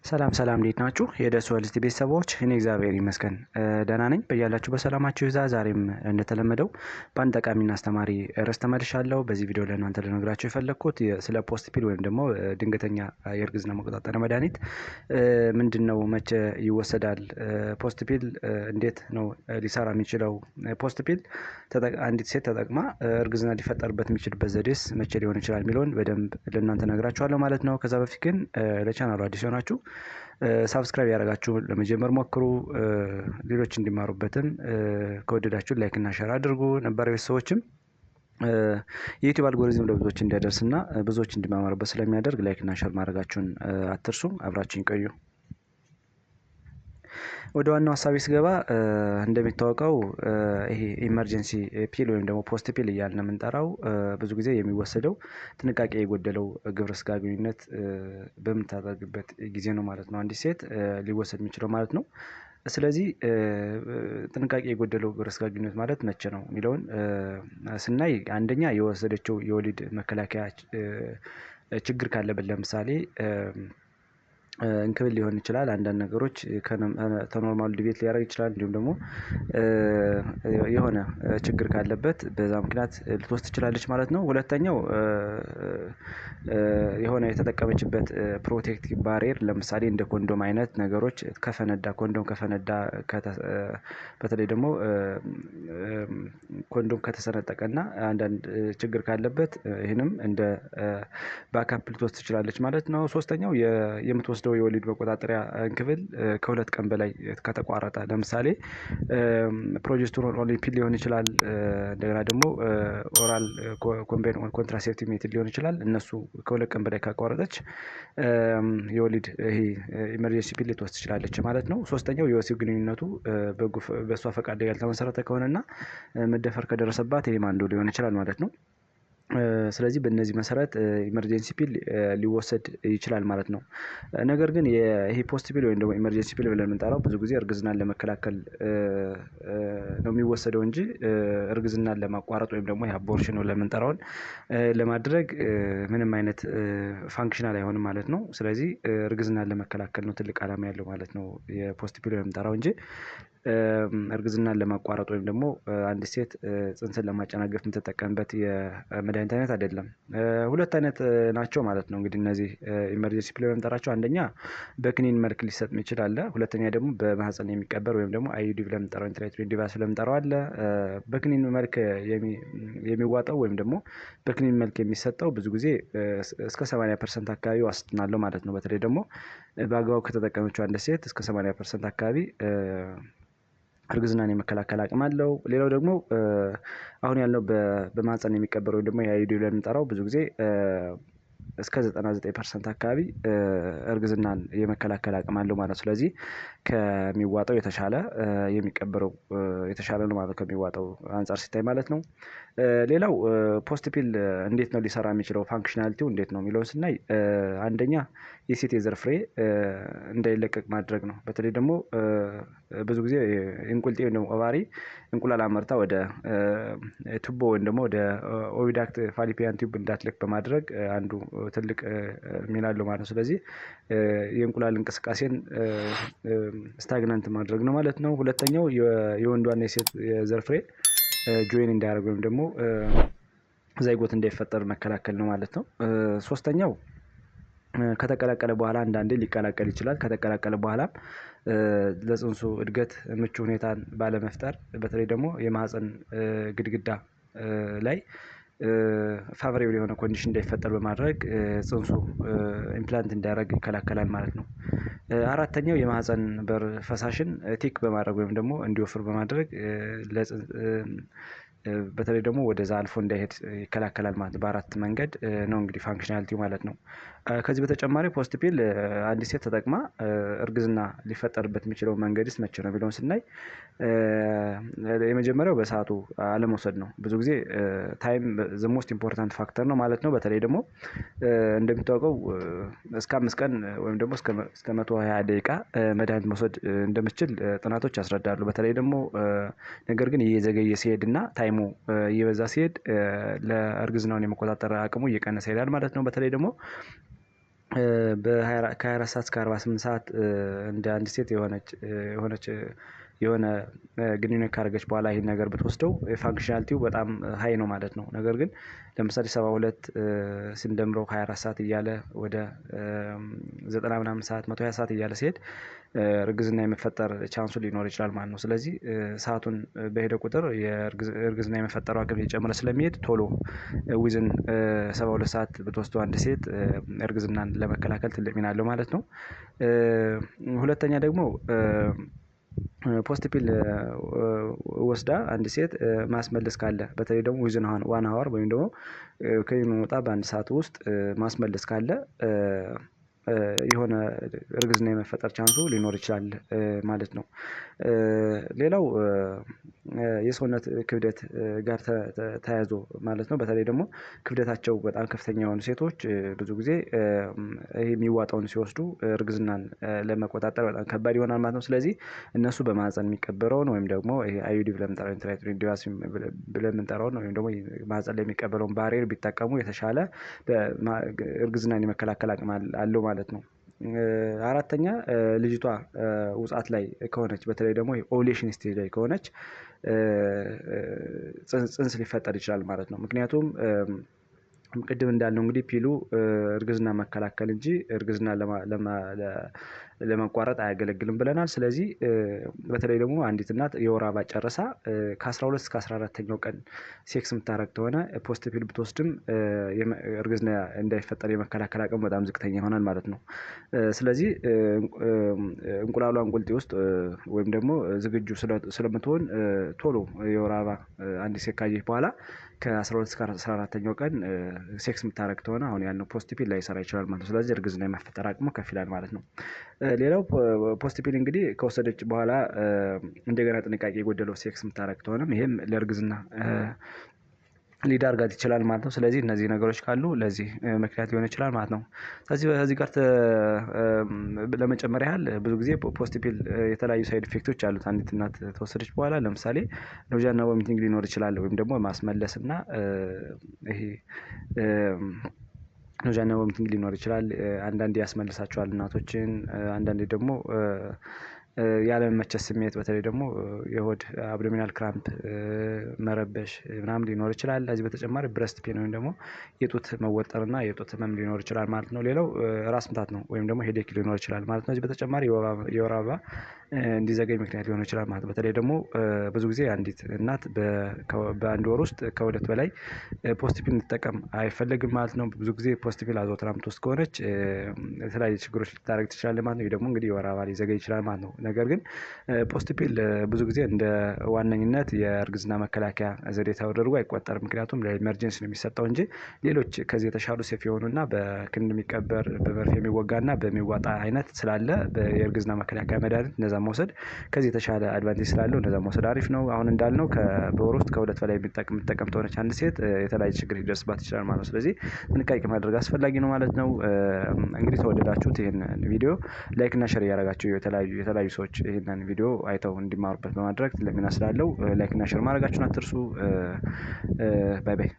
ሰላም ሰላም እንዴት ናችሁ? የደስ ወልድ ቤተሰቦች እኔ እግዚአብሔር ይመስገን ደህና ነኝ። በያላችሁ በሰላማችሁ ይዛ ዛሬም እንደተለመደው በአንድ ጠቃሚና አስተማሪ ርዕስ ተመልሻለሁ። በዚህ ቪዲዮ ለእናንተ ልነግራችሁ የፈለግኩት ስለ ፖስት ፒል ወይም ደግሞ ድንገተኛ የእርግዝና መቆጣጠሪያ መድኃኒት ምንድነው? መቼ ይወሰዳል? ፖስት ፒል እንዴት ነው ሊሰራ የሚችለው? ፖስት ፒል አንዲት ሴት ተጠቅማ እርግዝና ሊፈጠርበት የሚችልበት ዘዴስ መቼ ሊሆን ይችላል የሚለውን በደንብ ለእናንተ ነግራችኋለሁ ማለት ነው። ከዛ በፊት ግን ለቻናሉ አዲስ ሆናችሁ ሳብስክራይብ ያደረጋችሁ ለመጀመር ሞክሩ። ሌሎች እንዲማሩበትም ከወደዳችሁ ላይክ እና ሼር አድርጉ። ነባር ቤተሰቦችም የዩቲዩብ አልጎሪዝም ለብዙዎች እንዲያደርስና ብዙዎች እንዲማማሩበት ስለሚያደርግ ላይክ እና ሼር ማድረጋችሁን አትርሱ። አብራችሁን ቆዩ። ወደ ዋናው ሀሳቤ ስገባ እንደሚታወቀው ይሄ ኢመርጀንሲ ፒል ወይም ደግሞ ፖስት ፒል እያልን የምንጠራው ብዙ ጊዜ የሚወሰደው ጥንቃቄ የጎደለው ግብረ ስጋ ግንኙነት በምታደርግበት ጊዜ ነው ማለት ነው። አንዲት ሴት ሊወሰድ የሚችለው ማለት ነው። ስለዚህ ጥንቃቄ የጎደለው ግብረ ስጋ ግንኙነት ማለት መቼ ነው የሚለውን ስናይ አንደኛ የወሰደችው የወሊድ መከላከያ ችግር ካለበት ለምሳሌ እንክብል ሊሆን ይችላል። አንዳንድ ነገሮች ከኖርማል ዲቤት ሊያደርግ ይችላል። እንዲሁም ደግሞ የሆነ ችግር ካለበት በዛ ምክንያት ልትወስድ ትችላለች ማለት ነው። ሁለተኛው የሆነ የተጠቀመችበት ፕሮቴክቲቭ ባሪየር ለምሳሌ እንደ ኮንዶም አይነት ነገሮች ኮንዶም ከፈነዳ በተለይ ደግሞ ኮንዶም ከተሰነጠቀና አንዳንድ ችግር ካለበት ይህንም እንደ ባካፕ ልትወስድ ትችላለች ማለት ነው። ሶስተኛው የምትወስደው የወሊድ መቆጣጠሪያ እንክብል ከሁለት ቀን በላይ ከተቋረጠ ለምሳሌ ፕሮጀስትሮን ኦንሊ ፒል ሊሆን ይችላል። እንደገና ደግሞ ኦራል ኮምባይን ኮንትራሴፕቲቭ ሜትድ ሊሆን ይችላል። እነሱ ከሁለት ቀን በላይ ካቋረጠች የወሊድ ይሄ ኢመርጀንሲ ፒል ልትወስድ ትችላለች ማለት ነው። ሶስተኛው የወሲብ ግንኙነቱ በእሷ ፈቃድ ላይ ያልተመሰረተ ከሆነና መደፈር ከደረሰባት ይሄም አንዱ ሊሆን ይችላል ማለት ነው። ስለዚህ በእነዚህ መሰረት ኢመርጀንሲ ፒል ሊወሰድ ይችላል ማለት ነው። ነገር ግን ይሄ ፖስት ፒል ወይም ደግሞ ኢመርጀንሲ ፒል ብለን የምንጠራው ብዙ ጊዜ እርግዝናን ለመከላከል ነው የሚወሰደው እንጂ እርግዝናን ለማቋረጥ ወይም ደግሞ የአቦርሽን ብለን የምንጠራውን ለማድረግ ምንም አይነት ፋንክሽናል አይሆንም ማለት ነው። ስለዚህ እርግዝናን ለመከላከል ነው ትልቅ ዓላማ ያለው ማለት ነው የፖስት ፒል የምንጠራው እንጂ እርግዝናን ለማቋረጥ ወይም ደግሞ አንድ ሴት ጽንስን ለማጨናገፍ የምትጠቀምበት የመድኃኒት አይነት አይደለም። ሁለት አይነት ናቸው ማለት ነው። እንግዲህ እነዚህ ኢመርጀንሲ ፒል የምንጠራቸው አንደኛ በክኒን መልክ ሊሰጥ የሚችል አለ። ሁለተኛ ደግሞ በማህፀን የሚቀበር ወይም ደግሞ አይዩዲ ብለን የምንጠራው ኢንትራዩተራል ዲቫይስ ብለን የምንጠራው አለ። በክኒን መልክ የሚዋጠው ወይም ደግሞ በክኒን መልክ የሚሰጠው ብዙ ጊዜ እስከ 80% አካባቢ ዋስትና አለው ማለት ነው። በተለይ ደግሞ በአግባቡ ከተጠቀመችው አንድ ሴት እስከ 80% አካባቢ እርግዝናን የመከላከል አቅም አለው። ሌላው ደግሞ አሁን ያልነው በማህፀን የሚቀበረው ደግሞ የአይዩዲ ብለን የምንጠራው ብዙ ጊዜ እስከ 99% አካባቢ እርግዝናን የመከላከል አቅም አለው ማለት ነው። ስለዚህ ከሚዋጠው የተሻለ የሚቀበረው የተሻለ ነው ማለት ከሚዋጠው አንፃር ሲታይ ማለት ነው። ሌላው ፖስት ፒል እንዴት ነው ሊሰራ የሚችለው? ፋንክሽናሊቲው እንዴት ነው የሚለውን ስናይ አንደኛ የሴት የዘር ፍሬ እንዳይለቀቅ ማድረግ ነው። በተለይ ደግሞ ብዙ ጊዜ እንቁልጤ ወይም ደግሞ ኦቫሪ እንቁላል አመርታ ወደ ቱቦ ወይም ደግሞ ወደ ኦቪዳክት ፋሊፒያን ቲዩብ እንዳትለቅ በማድረግ አንዱ ትልቅ ሚና አለው ማለት ነው። ስለዚህ የእንቁላል እንቅስቃሴን ስታግናንት ማድረግ ነው ማለት ነው። ሁለተኛው የወንዷና የሴት የዘር ፍሬ ጆይን እንዳያደርግ ወይም ደግሞ ዛይጎት እንዳይፈጠር መከላከል ነው ማለት ነው። ሶስተኛው ከተቀላቀለ በኋላ አንዳንዴ ሊቀላቀል ይችላል። ከተቀላቀለ በኋላ ለጽንሱ እድገት ምቹ ሁኔታን ባለመፍጠር በተለይ ደግሞ የማህፀን ግድግዳ ላይ ፋቨሬብል የሆነ ኮንዲሽን እንዳይፈጠር በማድረግ ጽንሱ ኢምፕላንት እንዳያደርግ ይከላከላል ማለት ነው። አራተኛው የማህፀን በር ፈሳሽን ቲክ በማድረግ ወይም ደግሞ እንዲወፍር በማድረግ በተለይ ደግሞ ወደዛ አልፎ እንዳይሄድ ይከላከላል ማለት ነው። በአራት መንገድ ነው እንግዲህ ፋንክሽናሊቲው ማለት ነው። ከዚህ በተጨማሪ ፖስት ፒል አንዲት ሴት ተጠቅማ እርግዝና ሊፈጠርበት የሚችለው መንገድስ መቼ ነው የሚለውን ስናይ የመጀመሪያው በሰዓቱ አለመውሰድ ነው። ብዙ ጊዜ ታይም ዘ ሞስት ኢምፖርታንት ፋክተር ነው ማለት ነው። በተለይ ደግሞ እንደሚታወቀው እስከ 5 ቀን ወይም ደግሞ እስከ 120 ደቂቃ መድኃኒት መውሰድ እንደምትችል ጥናቶች ያስረዳሉ። በተለይ ደግሞ ነገር ግን እየዘገየ ሲሄድና ታይሙ እየበዛ ሲሄድ ለእርግዝናውን የመቆጣጠር አቅሙ እየቀነሰ ይሄዳል ማለት ነው። በተለይ ደግሞ ከ24 ሰዓት እስከ 48 ሰዓት እንደ አንድ ሴት የሆነ ግንኙነት ካደረገች በኋላ ይህን ነገር ብትወስደው ፋንክሽናሊቲው በጣም ሀይ ነው ማለት ነው። ነገር ግን ለምሳሌ 72 ስንደምረው 24 ሰዓት እያለ ወደ 90 ምናምን ሰዓት 120 ሰዓት እያለ ሲሄድ እርግዝና የመፈጠር ቻንሱ ሊኖር ይችላል ማለት ነው። ስለዚህ ሰአቱን በሄደ ቁጥር የእርግዝና የመፈጠሩ አቅም እየጨመረ ስለሚሄድ ቶሎ ዊዝን 72 ሰዓት ብትወስደው አንድ ሴት እርግዝናን ለመከላከል ትልቅ ሚና አለው ማለት ነው። ሁለተኛ ደግሞ ፖስት ፒል ወስዳ አንድ ሴት ማስመለስ ካለ በተለይ ደግሞ ዊዝን 1 ሀወር ወይም ደግሞ ከሚወጣ በአንድ ሰዓት ውስጥ ማስመለስ ካለ የሆነ እርግዝና የመፈጠር ቻንሱ ሊኖር ይችላል ማለት ነው። ሌላው የሰውነት ክብደት ጋር ተያይዞ ማለት ነው። በተለይ ደግሞ ክብደታቸው በጣም ከፍተኛ የሆኑ ሴቶች ብዙ ጊዜ ይሄ የሚዋጣውን ሲወስዱ እርግዝናን ለመቆጣጠር በጣም ከባድ ይሆናል ማለት ነው። ስለዚህ እነሱ በማህፀን የሚቀበረውን ወይም ደግሞ ይሄ አዩዲ ብለን የምንጠራው ኢንትራዩተራይን ዲቫይስ ብለን የምንጠራውን ወይም ደግሞ ማህፀን ላይ የሚቀበለውን ባሪየር ቢጠቀሙ የተሻለ እርግዝናን የመከላከል አቅም አለው ማለት ነው። አራተኛ ልጅቷ ውጻት ላይ ከሆነች በተለይ ደግሞ ኦቭሌሽን ስቴጅ ላይ ከሆነች ጽንስ ሊፈጠር ይችላል ማለት ነው። ምክንያቱም ቅድም እንዳልነው እንግዲህ ፒሉ እርግዝና መከላከል እንጂ እርግዝና ለማቋረጥ አያገለግልም ብለናል። ስለዚህ በተለይ ደግሞ አንዲት እናት የወር አበባ ጨርሳ ከ12 እስከ 14ኛው ቀን ሴክስ የምታደርግ ከሆነ ፖስት ፒል ብትወስድም እርግዝና እንዳይፈጠር የመከላከል አቅም በጣም ዝቅተኛ ይሆናል ማለት ነው። ስለዚህ እንቁላሏን ቁልጤ ውስጥ ወይም ደግሞ ዝግጁ ስለምትሆን ቶሎ የወር አበባ አንዲት ሴት ካየች በኋላ ከ12 እስከ 14ኛው ቀን ሴክስ የምታደርግ ከሆነ አሁን ያልነው ፖስት ፒል ላይሰራ ይችላል ማለት ነው። ስለዚህ እርግዝና የመፈጠር አቅሙ ከፍ ይላል ማለት ነው። ሌላው ፖስት ፒል እንግዲህ ከወሰደች በኋላ እንደገና ጥንቃቄ የጎደለው ሴክስ የምታደርግ ከሆነም ይሄም ለእርግዝና ሊዳርጋት ይችላል ማለት ነው። ስለዚህ እነዚህ ነገሮች ካሉ ለዚህ ምክንያት ሊሆን ይችላል ማለት ነው። ስለዚህ ከዚህ ጋር ለመጨመር ያህል ብዙ ጊዜ ፖስት ፒል የተለያዩ ሳይድ ኢፌክቶች አሉት። አንዲት እናት ተወሰደች በኋላ ለምሳሌ ኖዣና ቮሚቲንግ ሊኖር ይችላል ወይም ደግሞ ማስመለስ እና ይሄ ኖዣና ቮሚቲንግ ሊኖር ይችላል። አንዳንዴ ያስመልሳቸዋል እናቶችን አንዳንዴ ደግሞ ያለመመቸት ስሜት በተለይ ደግሞ የሆድ አብዶሚናል ክራምፕ መረበሽ ምናምን ሊኖር ይችላል። ከዚህ በተጨማሪ ብረስት ፔን ወይም ደግሞ የጡት መወጠር እና የጡት ህመም ሊኖር ይችላል ማለት ነው። ሌላው ራስ ምታት ነው ወይም ደግሞ ሄዴክ ሊኖር ይችላል ማለት ነው። ከዚህ በተጨማሪ የወር አበባ እንዲዘገይ ምክንያት ሊሆን ይችላል ማለት ነው። በተለይ ደግሞ ብዙ ጊዜ አንዲት እናት በአንድ ወር ውስጥ ከሁለት በላይ ፖስት ፒል እንድትጠቀም አይፈለግም ማለት ነው። ብዙ ጊዜ ፖስት ፒል አዘውትራ የምትወስድ ከሆነች የተለያዩ ችግሮች ልታደርግ ትችላለች ማለት ነው። ይሄ ደግሞ እንግዲህ የወር አበባ ሊዘገይ ይችላል ማለት ነው። ነገር ግን ፖስት ፒል ብዙ ጊዜ እንደ ዋነኝነት የእርግዝና መከላከያ ዘዴ ተደርጎ አይቆጠርም። ምክንያቱም ለኢመርጀንሲ ነው የሚሰጠው እንጂ ሌሎች ከዚህ የተሻሉ ሴፍ የሆኑና በክንድ የሚቀበር በመርፌ የሚወጋና በሚዋጣ አይነት ስላለ የእርግዝና መከላከያ መድኃኒት እነዛ መውሰድ ከዚህ የተሻለ አድቫንቴጅ ስላለው እነዛ መውሰድ አሪፍ ነው። አሁን እንዳልነው በወር ውስጥ ከሁለት በላይ የምትጠቀም ከሆነች አንድ ሴት የተለያየ ችግር ሊደርስባት ይችላል ማለት ነው። ስለዚህ ጥንቃቄ ማድረግ አስፈላጊ ነው ማለት ነው። እንግዲህ ተወደዳችሁት ይሄን ቪዲዮ ላይክ እና ሼር እያደረጋችሁ የተለያዩ ሰዎች ይሄንን ቪዲዮ አይተው እንዲማሩበት በማድረግ ትልቅ ሚና ስላለው ላይክ እና ሼር ማድረጋችሁን አትርሱ። ባይ ባይ።